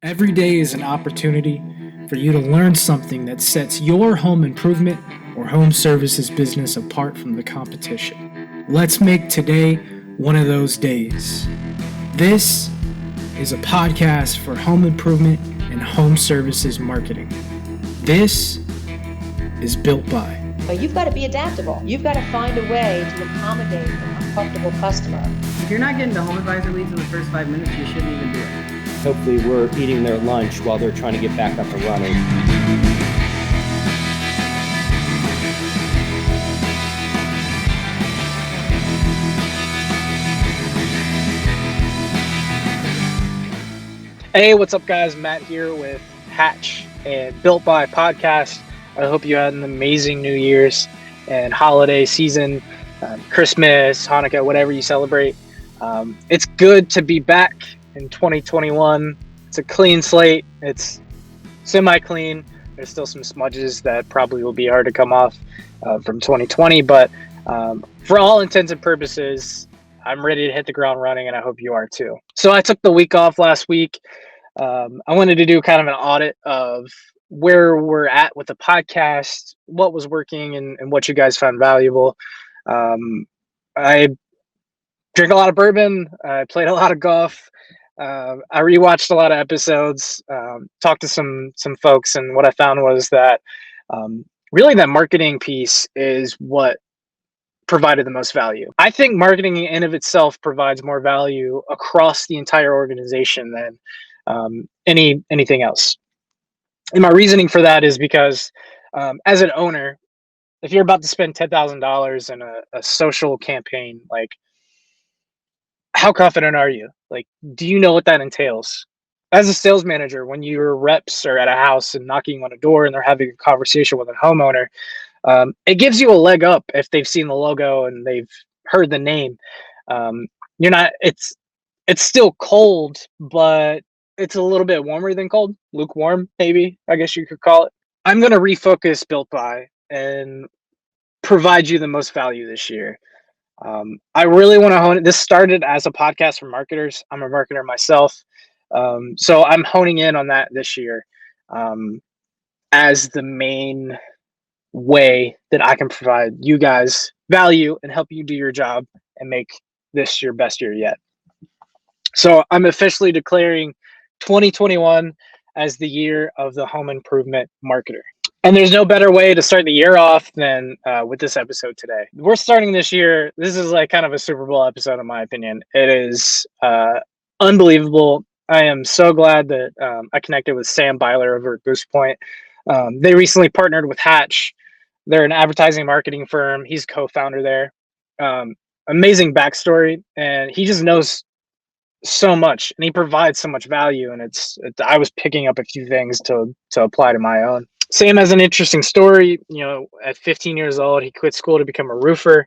Every day is an opportunity for you to learn something that sets your home improvement or home services business apart from the competition. Let's make today one of those days. This is a podcast for home improvement and home services marketing. This is BuiltBy. But you've got to be adaptable. You've got to find a way to accommodate an uncomfortable customer. If you're not getting to home advisor leads in the first 5 minutes, you shouldn't even do it. Hopefully we're eating their lunch while they're trying to get back up and running. Hey, what's up guys? Matt here with Hatch and BuiltBy podcast. I hope you had an amazing New Year's and holiday season, Christmas, Hanukkah, whatever you celebrate. It's good to be back in 2021. It's a clean slate. It's semi-clean. There's still some smudges that probably will be hard to come off from 2020, but for all intents and purposes, I'm ready to hit the ground running, and I hope you are too. So I took the week off last week. I wanted to do kind of an audit of where we're at with the podcast, what was working, and what you guys found valuable. I drink a lot of bourbon. I played a lot of golf. I rewatched a lot of episodes, talked to some folks, and what I found was that really that marketing piece is what provided the most value. I think marketing in of itself provides more value across the entire organization than anything else. And my reasoning for that is because as an owner, if you're about to spend $10,000 in a social campaign, like, how confident are you? Like, do you know what that entails? As a sales manager, when your reps are at a house and knocking on a door and they're having a conversation with a homeowner, it gives you a leg up if they've seen the logo and they've heard the name. It's still cold, but it's a little bit warmer than cold, lukewarm, maybe, I guess you could call it. I'm going to refocus BuiltBy and provide you the most value this year. I really want to hone it. This started as a podcast for marketers. I'm a marketer myself. So I'm honing in on that this year as the main way that I can provide you guys value and help you do your job and make this your best year yet. So I'm officially declaring 2021 as the year of the home improvement marketer. And there's no better way to start the year off than with this episode today. We're starting this year. This is like kind of a Super Bowl episode, in my opinion. It is unbelievable. I am so glad that I connected with Sam Byler over at Boostpoint. They recently partnered with Hatch. They're an advertising marketing firm. He's co-founder there. Amazing backstory, and he just knows so much, and he provides so much value. And I was picking up a few things to apply to my own. Sam has an interesting story. At 15 years old, he quit school to become a roofer.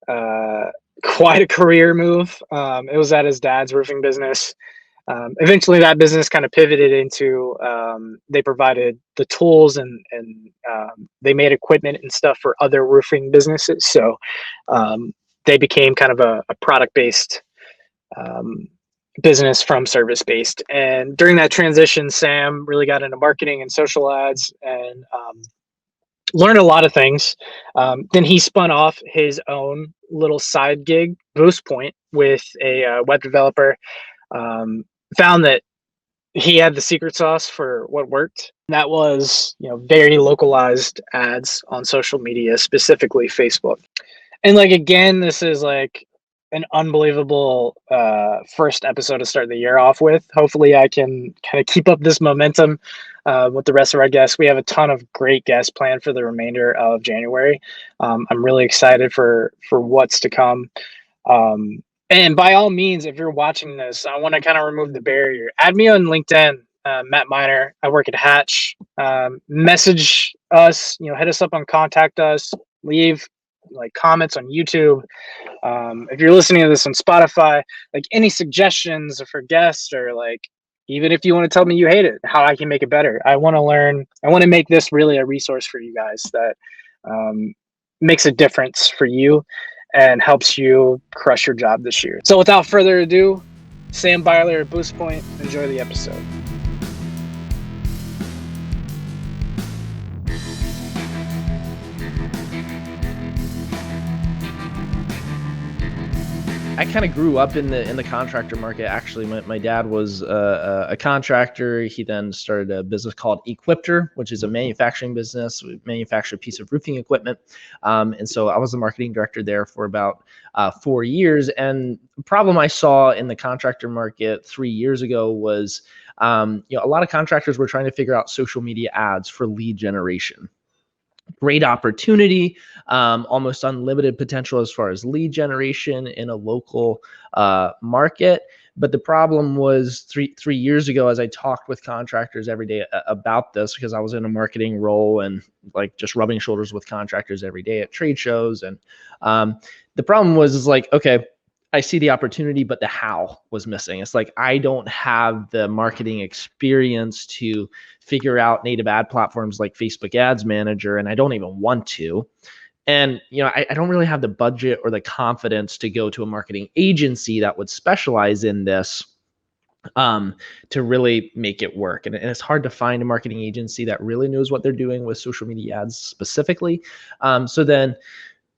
Quite a career move. It was at his dad's roofing business. Eventually, that business kind of pivoted into they provided the tools and they made equipment and stuff for other roofing businesses. So they became kind of a product-based business from service-based. And during that transition, Sam really got into marketing and social ads and learned a lot of things. Then he spun off his own little side gig, Boostpoint, with a web developer. Found that he had the secret sauce for what worked. That was, very localized ads on social media, specifically Facebook. And again, this is an unbelievable first episode to start the year off with. Hopefully I can kind of keep up this momentum with the rest of our guests. We have a ton of great guests planned for the remainder of January. I'm really excited for what's to come. And by all means, if you're watching this, I want to kind of remove the barrier. Add me on LinkedIn, Matt Miner. I work at Hatch. Message us, hit us up on Contact Us. Leave comments on YouTube. If you're listening to this on Spotify, any suggestions for guests, or even if you want to tell me you hate it, how I can make it better. I want to learn. I want to make this really a resource for you guys that makes a difference for you and helps you crush your job this year. So without further ado, Sam Byler at Boostpoint, enjoy the episode. I kind of grew up in the contractor market. Actually, my dad was a contractor. He then started a business called Equipter, which is a manufacturing business. We manufacture a piece of roofing equipment. And so I was the marketing director there for about 4 years. And the problem I saw in the contractor market 3 years ago was, a lot of contractors were trying to figure out social media ads for lead generation. Great opportunity, almost unlimited potential as far as lead generation in a local market. But the problem was three years ago, as I talked with contractors every day about this, because I was in a marketing role and like just rubbing shoulders with contractors every day at trade shows. And the problem was like, okay, I see the opportunity, but the how was missing. It's like, I don't have the marketing experience to figure out native ad platforms like Facebook Ads Manager, and I don't even want to. And, I don't really have the budget or the confidence to go to a marketing agency that would specialize in this to really make it work. And it's hard to find a marketing agency that really knows what they're doing with social media ads specifically. So then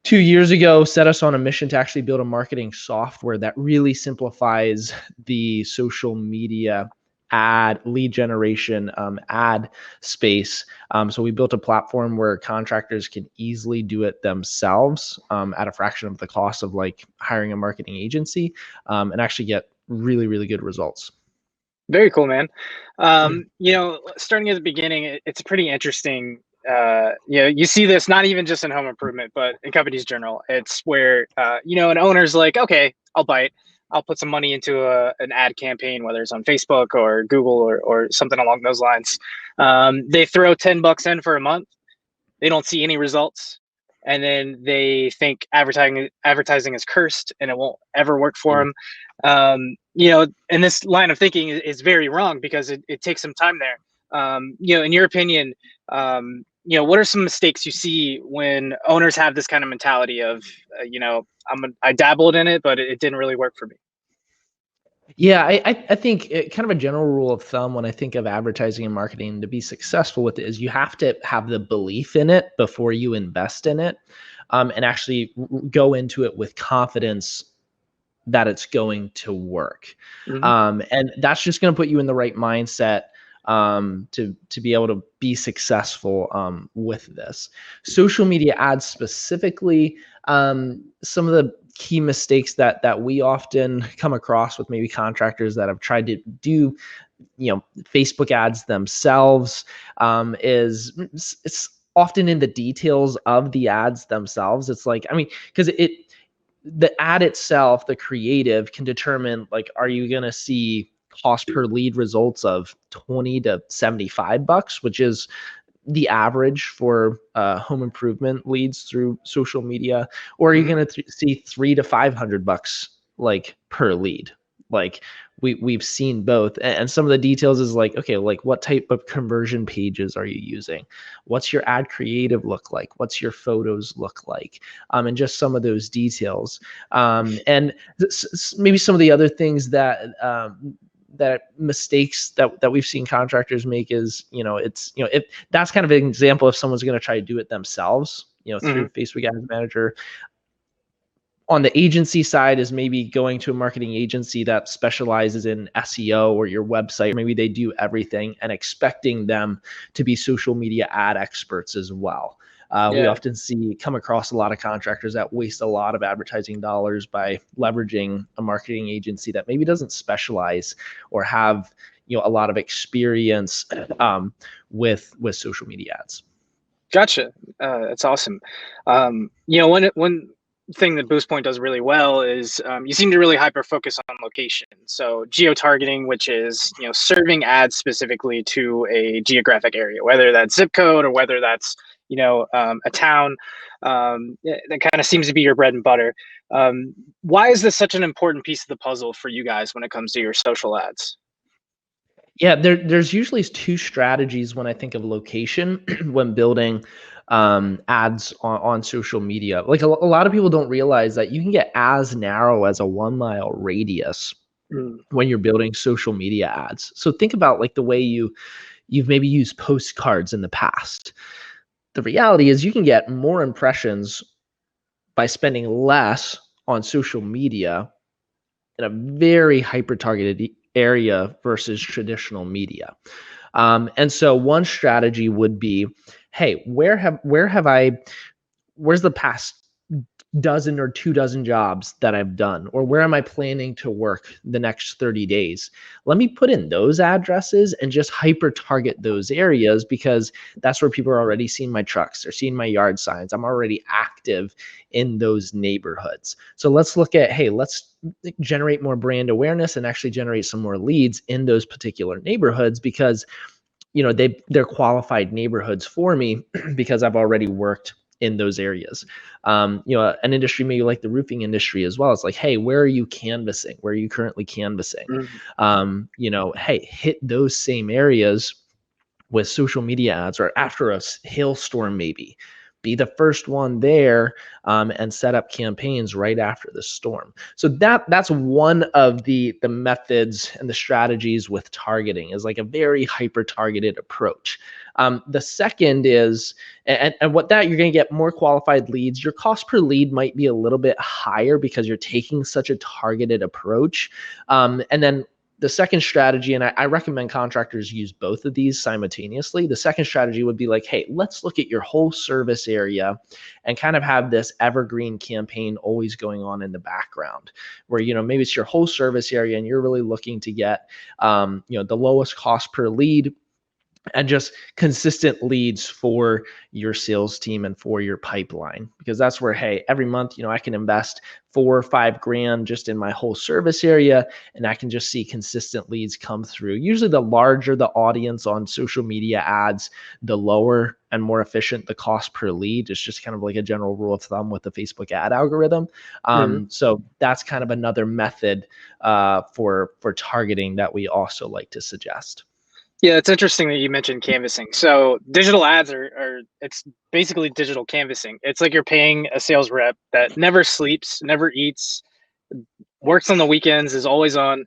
2 years ago, set us on a mission to actually build a marketing software that really simplifies the social media ad lead generation ad space. So we built a platform where contractors can easily do it themselves at a fraction of the cost of like hiring a marketing agency and actually get really, really good results. Very cool, man. Starting at the beginning, it's pretty interesting. You see this not even just in home improvement, but in companies general. It's where an owner's like, okay, I'll bite. I'll put some money into an ad campaign, whether it's on Facebook or Google or something along those lines. They throw $10 in for a month. They don't see any results, and then they think advertising is cursed and it won't ever work for them. And this line of thinking is very wrong because it takes some time there. In your opinion, what are some mistakes you see when owners have this kind of mentality of, I dabbled in it, but it didn't really work for me? Yeah, I think kind of a general rule of thumb when I think of advertising and marketing to be successful with it is you have to have the belief in it before you invest in it, and actually go into it with confidence that it's going to work. Mm-hmm. And that's just going to put you in the right mindset to be able to be successful with this. Social media ads specifically, some of the key mistakes that we often come across with maybe contractors that have tried to do Facebook ads themselves is it's often in the details of the ads themselves. It's like, because the ad itself, the creative can determine like, are you going to see cost per lead results of $20 to $75, which is the average for home improvement leads through social media, or are you going to see $300 to $500 like per lead? Like we've seen both, and some of the details is like, okay, like what type of conversion pages are you using? What's your ad creative look like? What's your photos look like? And just some of those details, and maybe some of the other things that mistakes that we've seen contractors make is, if that's kind of an example if someone's going to try to do it themselves, through Facebook Ads Manager. On the agency side is maybe going to a marketing agency that specializes in SEO or your website. Maybe they do everything and expecting them to be social media ad experts as well. We often come across a lot of contractors that waste a lot of advertising dollars by leveraging a marketing agency that maybe doesn't specialize or have a lot of experience with social media ads. Gotcha. That's awesome. One thing that Boostpoint does really well is you seem to really hyper focus on location. So geotargeting, which is serving ads specifically to a geographic area, whether that's zip code or whether that's a town, that kind of seems to be your bread and butter. Why is this such an important piece of the puzzle for you guys when it comes to your social ads? Yeah, there's usually two strategies when I think of location when building ads on social media. Like a lot of people don't realize that you can get as narrow as a 1 mile radius when you're building social media ads. So think about like the way you've maybe used postcards in the past. The reality is you can get more impressions by spending less on social media in a very hyper targeted area versus traditional media. And so one strategy would be, hey, where's the past dozen or 2 dozen jobs that I've done, or where am I planning to work the next 30 days? Let me put in those addresses and just hyper target those areas, because that's where people are already seeing my trucks, they're seeing my yard signs. I'm already active in those neighborhoods. So let's look at, hey, let's generate more brand awareness and actually generate some more leads in those particular neighborhoods, because they're qualified neighborhoods for me because I've already worked in those areas. An industry maybe like the roofing industry as well. It's like, hey, where are you canvassing? Where are you currently canvassing? Hey, hit those same areas with social media ads, or after a hailstorm, maybe be the first one there, and set up campaigns right after the storm. So that's one of the methods and the strategies with targeting, is like a very hyper targeted approach. The second is, and what that you're going to get more qualified leads. Your cost per lead might be a little bit higher because you're taking such a targeted approach. And then the second strategy, and I recommend contractors use both of these simultaneously. The second strategy would be like, hey, let's look at your whole service area and kind of have this evergreen campaign always going on in the background, where, maybe it's your whole service area and you're really looking to get, the lowest cost per lead and just consistent leads for your sales team and for your pipeline, because that's where, hey, every month, I can invest $4 or $5 grand just in my whole service area, and I can just see consistent leads come through. Usually the larger the audience on social media ads, the lower and more efficient the cost per lead. It's just kind of like a general rule of thumb with the Facebook ad algorithm. So that's kind of another method for targeting that we also like to suggest. Yeah, it's interesting that you mentioned canvassing. So digital ads are it's basically digital canvassing. It's like you're paying a sales rep that never sleeps, never eats, works on the weekends, is always on,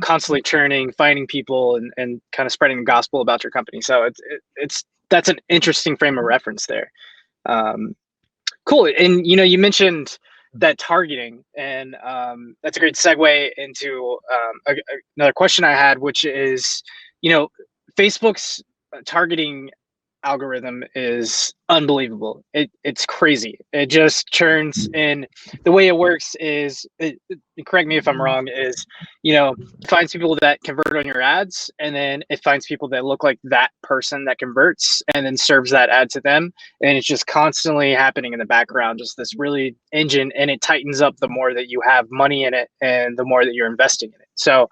constantly churning, finding people, and kind of spreading the gospel about your company. So that's an interesting frame of reference there. Cool. And you mentioned that targeting, and that's a great segue into another question I had, which is, Facebook's targeting algorithm is unbelievable. It's crazy. It just churns, and the way it works is, correct me if I'm wrong, is, it finds people that convert on your ads, and then it finds people that look like that person that converts, and then serves that ad to them. And it's just constantly happening in the background, just this really engine, and it tightens up the more that you have money in it and the more that you're investing in it. So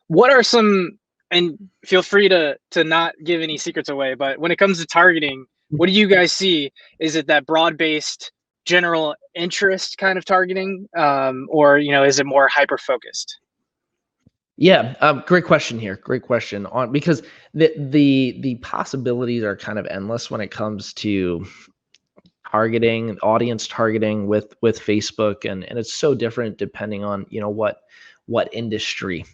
what are some, and feel free to not give any secrets away, but when it comes to targeting, what do you guys see? Is it that broad-based general interest kind of targeting, or is it more hyper-focused? Yeah, great question here. Great question, because the possibilities are kind of endless when it comes to targeting, audience targeting with Facebook, and it's so different depending on what industry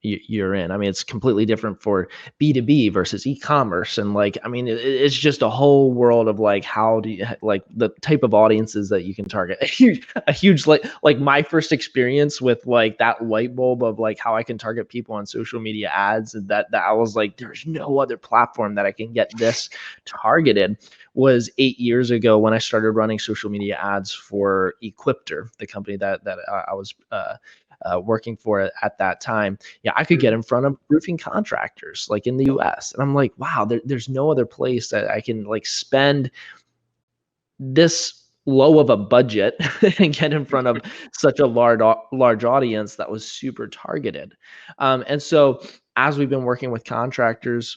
you're in. I mean, it's completely different for B2B versus e-commerce, and it's just a whole world of how do you the type of audiences that you can target. A huge like my first experience with that light bulb of how I can target people on social media ads, and that I was like, there's no other platform that I can get this targeted, was 8 years ago when I started running social media ads for Equipter, the company that I was working for at that time. Yeah, I could get in front of roofing contractors in the US. And I'm like, wow, there's no other place that I can spend this low of a budget and get in front of such a large audience that was super targeted. And so as we've been working with contractors,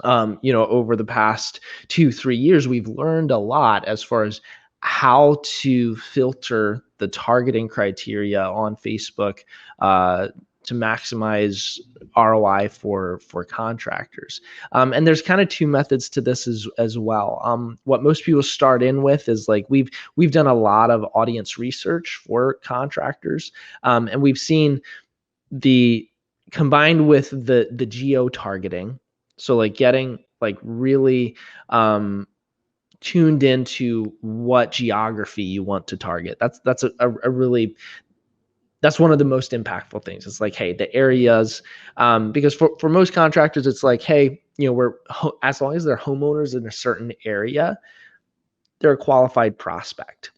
over the past 2-3 years, we've learned a lot as far as how to filter the targeting criteria on Facebook to maximize ROI for contractors. And there's kind of two methods to this as well. What most people start in with is we've done a lot of audience research for contractors, and we've seen combined with the geo-targeting. So getting really tuned into what geography you want to target. That's a really That's one of the most impactful things. It's like, hey, the areas, because for most contractors, it's like, hey, as long as they're homeowners in a certain area, they're a qualified prospect.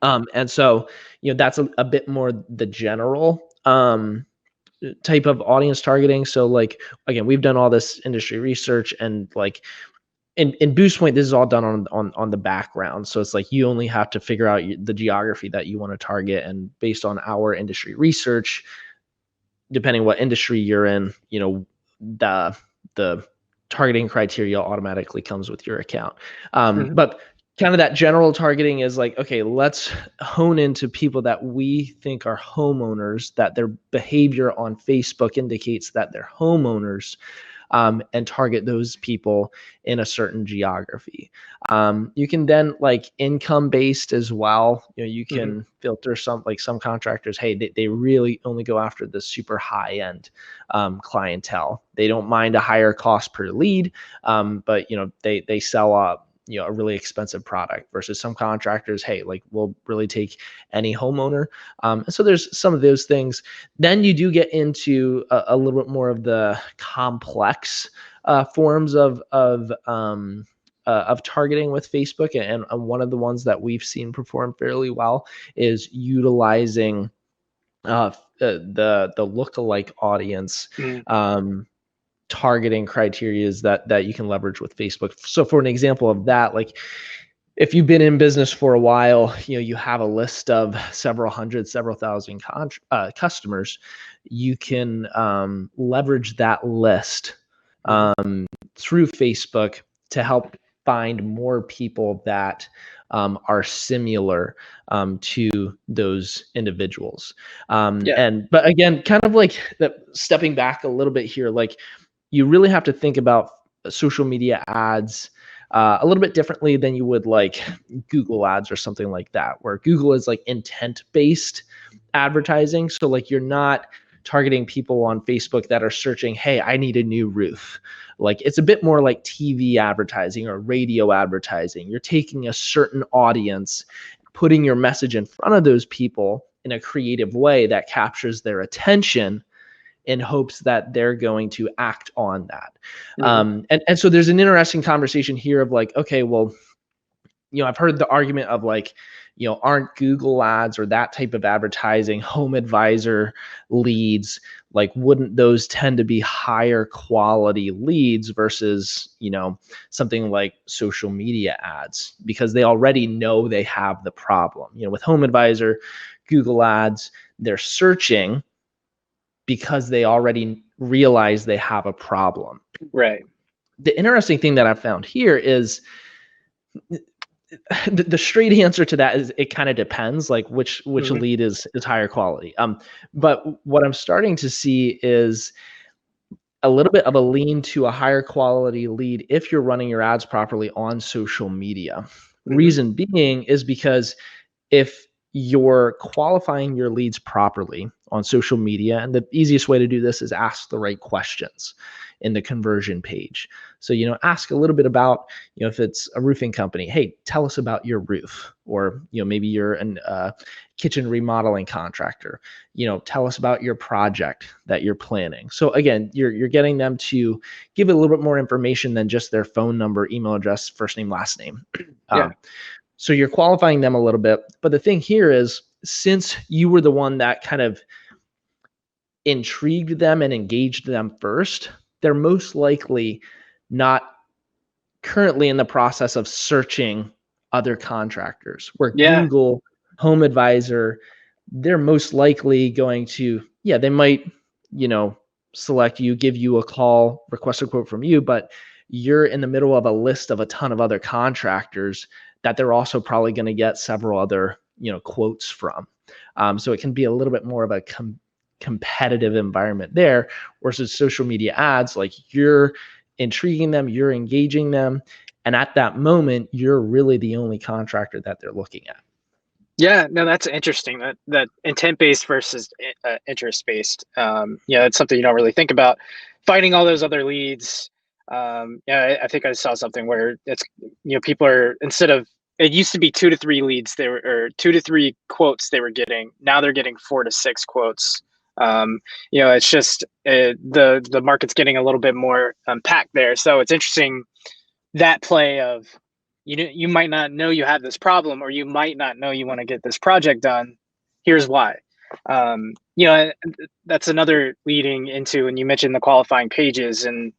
And so, that's a bit more the general type of audience targeting. So like, again, we've done all this industry research, and like in Boostpoint, this is all done on the background. So it's like you only have to figure out the geography that you want to target, and based on our industry research, depending what industry you're in, the targeting criteria automatically comes with your account. But kind of that general targeting is like, okay, let's hone into people that we think are homeowners, that their behavior on Facebook indicates that they're homeowners, and target those people in a certain geography. You can then like income based as well. You can filter some contractors. Hey, they really only go after the super high end clientele. They don't mind a higher cost per lead, but they sell a really expensive product, versus some contractors, hey, like we'll really take any homeowner. And so there's some of those things. Then you do get into a little bit more of the complex forms of targeting with Facebook. And one of the ones that we've seen perform fairly well is utilizing the lookalike audience targeting criteria that you can leverage with Facebook. So for an example of that, like if you've been in business for a while, you have a list of several hundred, several thousand customers, you can leverage that list through Facebook to help find more people that are similar to those individuals. But again, kind of like stepping back a little bit here, like you really have to think about social media ads a little bit differently than you would like Google ads or something like that, where Google is like intent-based advertising. So like you're not targeting people on Facebook that are searching, hey, I need a new roof. Like it's a bit more like TV advertising or radio advertising. You're taking a certain audience, putting your message in front of those people in a creative way that captures their attention, in hopes that they're going to act on that. And so there's an interesting conversation here of like, okay, well, I've heard the argument of like, aren't Google ads or that type of advertising, home advisor leads, like wouldn't those tend to be higher quality leads versus, something like social media ads, because they already know they have the problem. With home advisor, Google ads, they're searching because they already realize they have a problem. Right. The interesting thing that I've found here is the straight answer to that is it kind of depends, like which lead is higher quality. But what I'm starting to see is a little bit of a lean to a higher quality lead if you're running your ads properly on social media. Reason being is because if you're qualifying your leads properly on social media, and the easiest way to do this is ask the right questions in the conversion page. So, ask a little bit about, if it's a roofing company, hey, tell us about your roof, or, maybe you're a kitchen remodeling contractor, tell us about your project that you're planning. So again, you're getting them to give a little bit more information than just their phone number, email address, first name, last name. So you're qualifying them a little bit. But the thing here is, since you were the one that kind of intrigued them and engaged them first, they're most likely not currently in the process of searching other contractors. Where Google, Home Advisor, they're most likely going to, they might, select you, give you a call, request a quote from you, but you're in the middle of a list of a ton of other contractors that they're also probably going to get several other, quotes from. So it can be a little bit more of a competitive environment there, versus social media ads, like you're intriguing them, you're engaging them, and at that moment, you're really the only contractor that they're looking at. Yeah, no, that's interesting. That intent-based versus interest-based. It's something you don't really think about. Finding all those other leads. I think I saw something where it's, people are, instead of it used to be 2 to 3 leads or 2 to 3 quotes they were getting. Now they're getting 4 to 6 quotes. It's just the market's getting a little bit more packed there. So it's interesting that play of you might not know you have this problem, or you might not know you want to get this project done. Here's why. That's another leading into, and you mentioned the qualifying pages. And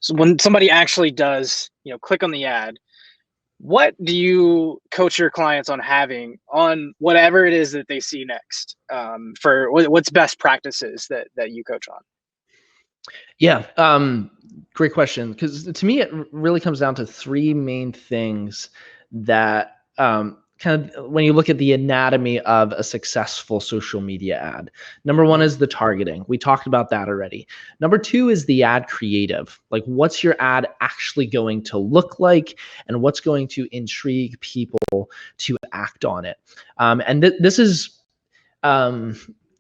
so when somebody actually does, click on the ad, what do you coach your clients on having on whatever it is that they see next? For what's best practices that you coach on? Yeah, great question. Because to me, it really comes down to three main things that kind of when you look at the anatomy of a successful social media ad. Number one is the targeting. We talked about that already. Number two is the ad creative. Like, what's your ad actually going to look like, and what's going to intrigue people to act on it? And this is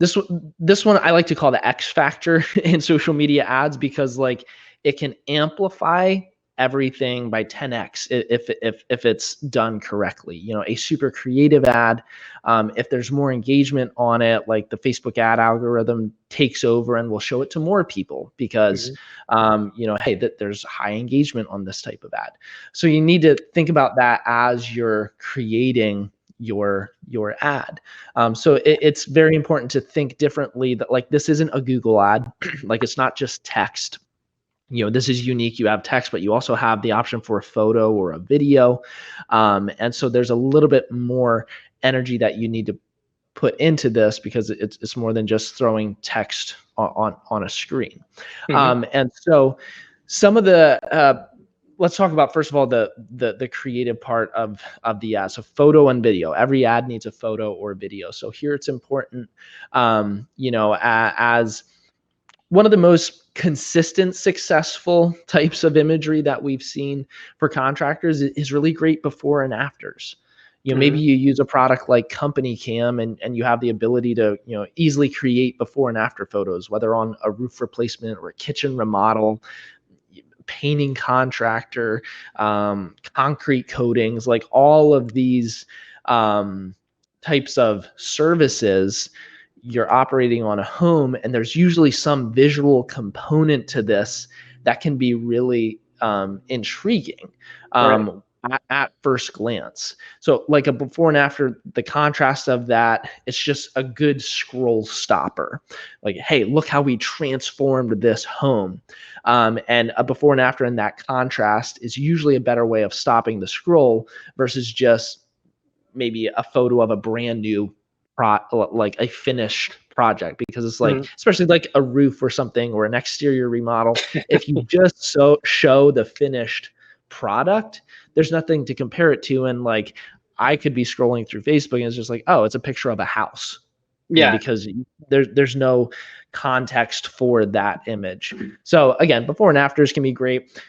this one I like to call the X factor in social media ads, because like it can amplify everything by 10x if it's done correctly. A super creative ad, if there's more engagement on it, like the Facebook ad algorithm takes over and will show it to more people because hey, that there's high engagement on this type of ad. So you need to think about that as you're creating your ad. So it's very important to think differently, that like this isn't a Google ad. Like, it's not just text. This is unique. You have text, but you also have the option for a photo or a video. And so there's a little bit more energy that you need to put into this, because it's more than just throwing text on a screen. And so some of the let's talk about, first of all, the creative part of the ad. So photo and video. Every ad needs a photo or video. So here it's important, as one of the most consistent, successful types of imagery that we've seen for contractors is really great before and afters. Maybe you use a product like Company Cam, and you have the ability to, easily create before and after photos, whether on a roof replacement or a kitchen remodel, painting contractor, concrete coatings, like all of these types of services. You're operating on a home, and there's usually some visual component to this that can be really intriguing at first glance. So like a before and after, the contrast of that, it's just a good scroll stopper. Like, hey, look how we transformed this home. And a before and after in that contrast is usually a better way of stopping the scroll versus just maybe a photo of a brand new like a finished project, because it's like, especially like a roof or something, or an exterior remodel, if you just show the finished product, there's nothing to compare it to. And like, I could be scrolling through Facebook and it's just like, oh, it's a picture of a house. Because there's no context for that image. So again, before and afters can be great.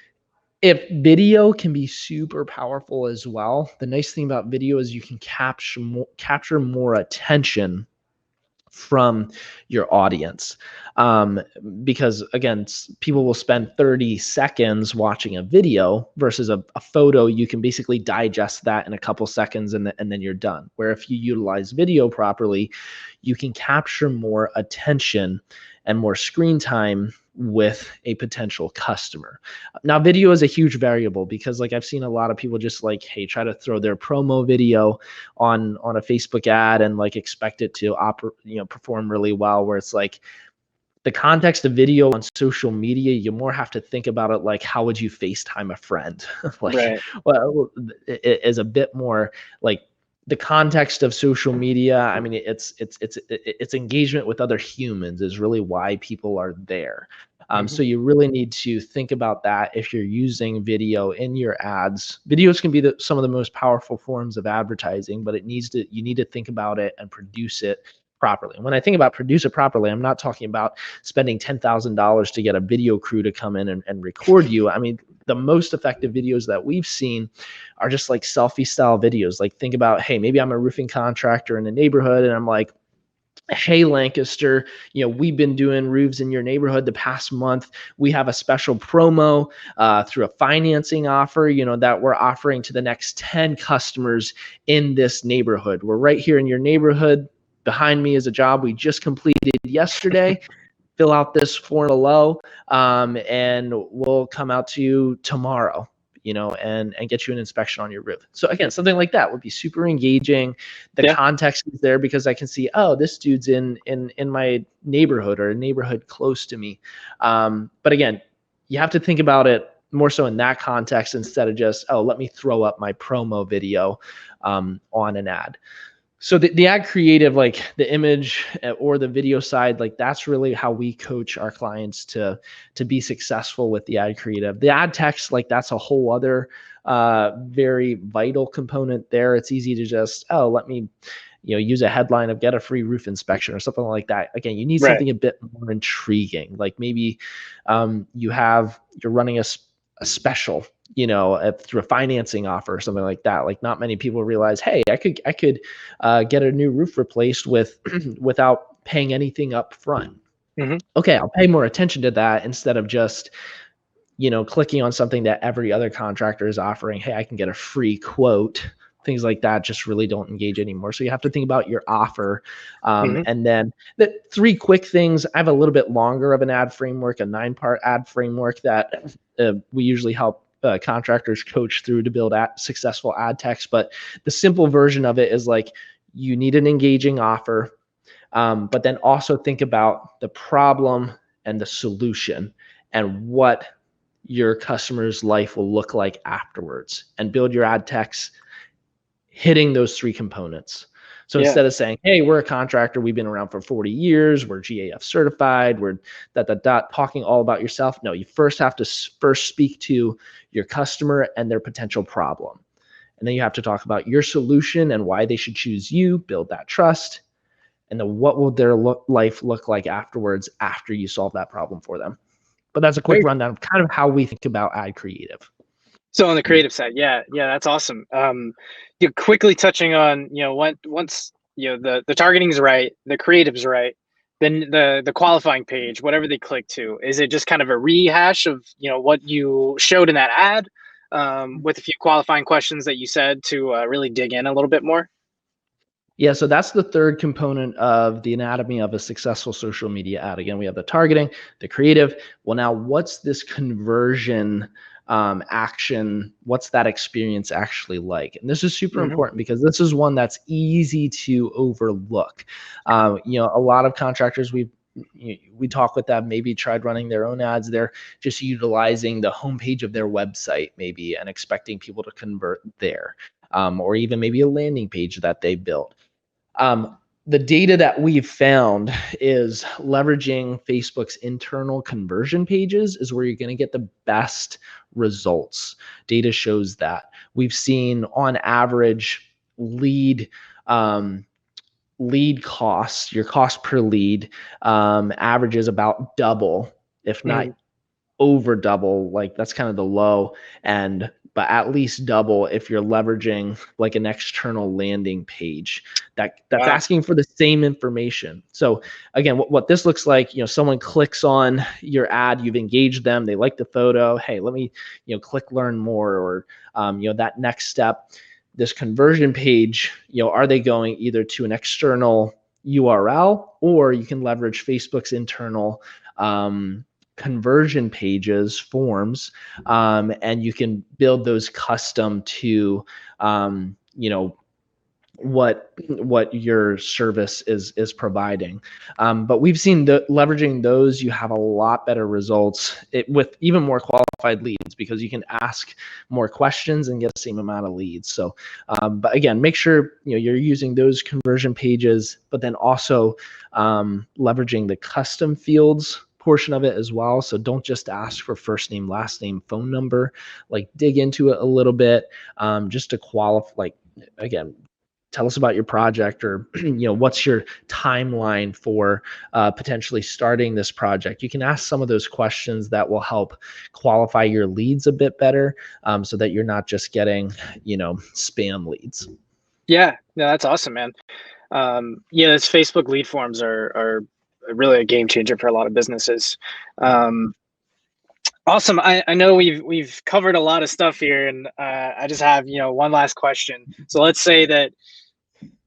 If video can be super powerful as well, the nice thing about video is you can capture more attention from your audience. Because again, people will spend 30 seconds watching a video versus a photo. You can basically digest that in a couple seconds and then you're done. Where if you utilize video properly, you can capture more attention and more screen time with a potential customer. Now, video is a huge variable, because like I've seen a lot of people just like, hey, try to throw their promo video on a Facebook ad and like expect it to perform really well, where it's like the context of video on social media, you more have to think about it like, how would you FaceTime a friend? Well, it is a bit more like the context of social media. I mean, it's engagement with other humans is really why people are there. So you really need to think about that if you're using video in your ads. Videos can be some of the most powerful forms of advertising, but you need to think about it and produce it properly. And when I think about produce it properly, I'm not talking about spending $10,000 to get a video crew to come in and record you. I mean, the most effective videos that we've seen are just like selfie style videos. Like, think about, hey, maybe I'm a roofing contractor in a neighborhood and I'm like, hey, Lancaster, we've been doing roofs in your neighborhood the past month. We have a special promo through a financing offer, that we're offering to the next 10 customers in this neighborhood. We're right here in your neighborhood. Behind me is a job we just completed yesterday. Fill out this form below, and we'll come out to you tomorrow, and get you an inspection on your roof. So again, something like that would be super engaging. The context is there because I can see, oh, this dude's in my neighborhood or a neighborhood close to me. But again, you have to think about it more so in that context instead of just, oh, let me throw up my promo video on an ad. So the ad creative, like the image or the video side, like that's really how we coach our clients to be successful with the ad creative. The ad text, like that's a whole other very vital component there. It's easy to just, oh, let me use a headline of get a free roof inspection or something like that. Again, you need something a bit more intriguing. Like maybe you're running a special, through a financing offer or something like that. Like not many people realize, hey, I could get a new roof replaced without paying anything up front. Mm-hmm. Okay, I'll pay more attention to that instead of just clicking on something that every other contractor is offering. Hey, I can get a free quote. Things like that just really don't engage anymore. So you have to think about your offer. And then the 3 quick things. I have a little bit longer of an ad framework, a 9-part ad framework that we usually help contractors coach through to build successful ad text. But the simple version of it is like, you need an engaging offer, but then also think about the problem and the solution and what your customer's life will look like afterwards, and build your ad text hitting those 3 components. So instead of saying, hey, we're a contractor, we've been around for 40 years, we're GAF certified, we're talking all about yourself. No, you first have to speak to your customer and their potential problem. And then you have to talk about your solution and why they should choose you, build that trust. And then what will their life look like afterwards after you solve that problem for them. But that's a quick rundown of kind of how we think about ad creative. So on the creative side, yeah, that's awesome. You're quickly touching on, once the targeting's right, the creative's right, then the qualifying page, whatever they click to, is it just kind of a rehash of what you showed in that ad, with a few qualifying questions that you said to really dig in a little bit more? Yeah, so that's the 3rd component of the anatomy of a successful social media ad. Again, we have the targeting, the creative. Well, now what's this conversion action? What's that experience actually like? And this is super important because this is one that's easy to overlook. A lot of contractors, we talk with them, maybe tried running their own ads. They're just utilizing the homepage of their website maybe and expecting people to convert there, or even maybe a landing page that they built. The data that we've found is leveraging Facebook's internal conversion pages is where you're going to get the best results. Data shows that. We've seen on average lead costs, your cost per lead, averages about double, if not over double. Like that's kind of the low end, but at least double if you're leveraging like an external landing page that's asking for the same information. So again, what this looks like, someone clicks on your ad, you've engaged them, they like the photo. Hey, let me, click learn more, or, that next step, this conversion page, are they going either to an external URL, or you can leverage Facebook's internal, conversion pages, forms, and you can build those custom to what your service is providing. But we've seen leveraging those, you have a lot better results with even more qualified leads, because you can ask more questions and get the same amount of leads. So, but again, make sure you're using those conversion pages, but then also leveraging the custom fields portion of it as well. So don't just ask for first name, last name, phone number. Like dig into it a little bit, just to qualify. Like again, tell us about your project, or what's your timeline for potentially starting this project. You can ask some of those questions that will help qualify your leads a bit better, so that you're not just getting spam leads. Yeah, no, that's awesome, man. This Facebook lead forms are really a game changer for a lot of businesses. Awesome. I know we've covered a lot of stuff here, and I just have one last question. So let's say that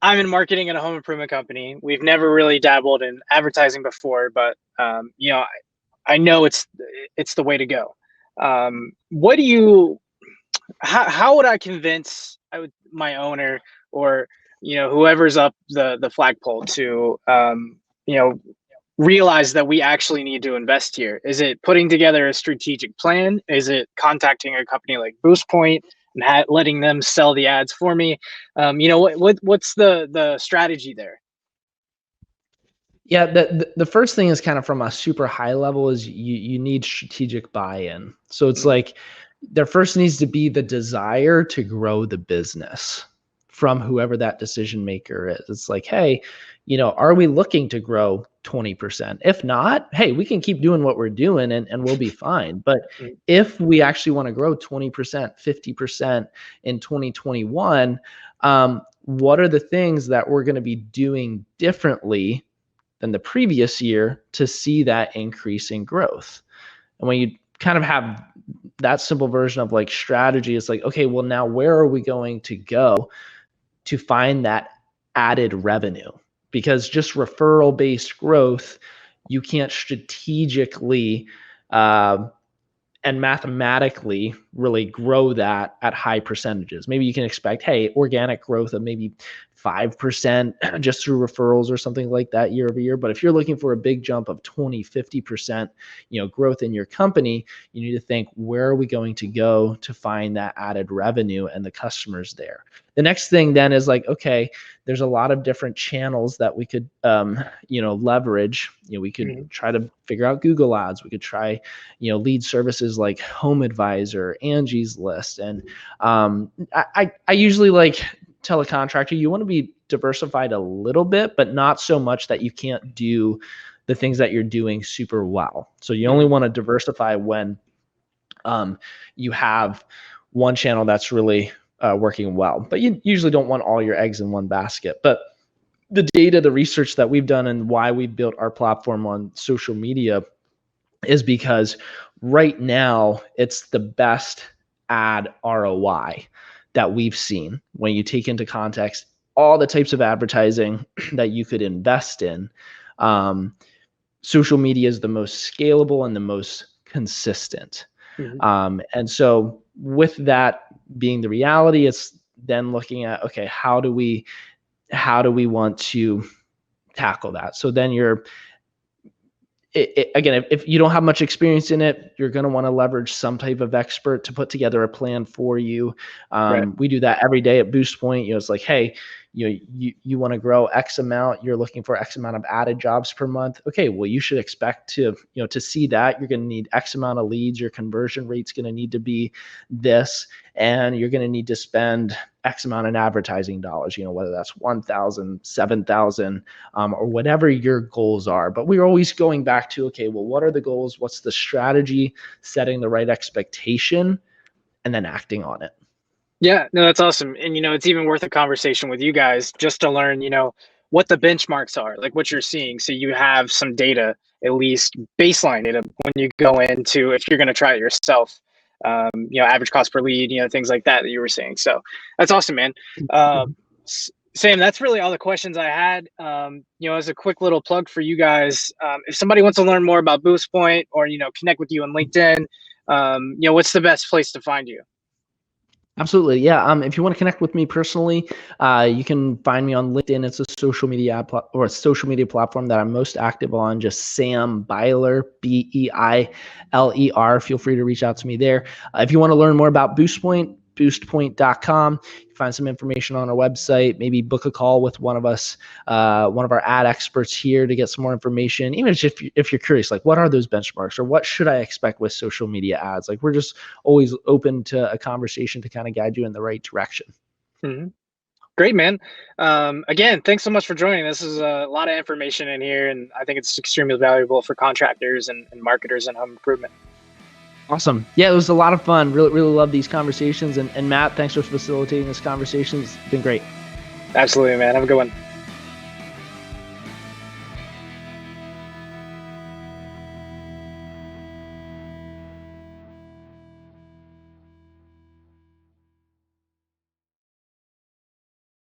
I'm in marketing at a home improvement company. We've never really dabbled in advertising before, but I know it's the way to go. How would I convince my owner or whoever's up the flagpole to realize that we actually need to invest here? Is it putting together a strategic plan? Is it contacting a company like Boostpoint and letting them sell the ads for me? What's the strategy there? Yeah, the first thing is kind of from a super high level is you need strategic buy-in. So it's like there first needs to be the desire to grow the business from whoever that decision maker is. It's like, hey, are we looking to grow 20%? If not, hey, we can keep doing what we're doing and we'll be fine. But if we actually want to grow 20%, 50% in 2021, what are the things that we're going to be doing differently than the previous year to see that increase in growth? And when you kind of have that simple version of like strategy, it's like, okay, well, now where are we going to go to find that added revenue? Because just referral based growth, you can't strategically and mathematically really grow that at high percentages. Maybe you can expect, hey, organic growth of maybe 5% just through referrals or something like that year over year. But if you're looking for a big jump of 20, 50%, growth in your company, you need to think, where are we going to go to find that added revenue and the customers there? The next thing then is like, okay, there's a lot of different channels that we could, leverage. We could try to figure out Google ads. We could try, lead services like Home Advisor, Angie's List. And I usually like tell a contractor, you want to be diversified a little bit, but not so much that you can't do the things that you're doing super well. So you only want to diversify when you have one channel that's really working well, but you usually don't want all your eggs in one basket. But the data, the research that we've done and why we built our platform on social media is because right now it's the best ad ROI that we've seen when you take into context all the types of advertising that you could invest in. Social media is the most scalable and the most consistent. And so with that being the reality, it's then looking at, okay, how do we want to tackle that? So then again, if you don't have much experience in it, you're going to want to leverage some type of expert to put together a plan for you. Right. We do that every day at Boostpoint. It's like, hey, you want to grow X amount, you're looking for X amount of added jobs per month. Okay, well, you should expect to see that. You're going to need X amount of leads. Your conversion rate's going to need to be this, and you're going to need to spend X amount in advertising dollars, whether that's 1,000, 7,000, or whatever your goals are. But we're always going back to, okay, well, what are the goals? What's the strategy? Setting the right expectation and then acting on it. Yeah, no, that's awesome. And, it's even worth a conversation with you guys just to learn, what the benchmarks are, like what you're seeing. So you have some data, at least baseline data, when you go into, if you're going to try it yourself, average cost per lead, things like that you were saying. So that's awesome, man. Sam, that's really all the questions I had. As a quick little plug for you guys, if somebody wants to learn more about Boostpoint or, connect with you on LinkedIn, what's the best place to find you? Absolutely. Yeah. If you want to connect with me personally, you can find me on LinkedIn. It's a social media platform that I'm most active on. Just Sam Beiler, Beiler. Feel free to reach out to me there. If you want to learn more about Boostpoint, boostpoint.com. Find some information on our website, maybe book a call with one of us, one of our ad experts here to get some more information. Even if you're curious, like what are those benchmarks or what should I expect with social media ads? Like we're just always open to a conversation to kind of guide you in the right direction. Great, man. Again, thanks so much for joining. This is a lot of information in here, and I think it's extremely valuable for contractors and marketers in home improvement. Awesome. Yeah, it was a lot of fun. Really, really love these conversations. And Matt, thanks for facilitating this conversation. It's been great. Absolutely, man. Have a good one.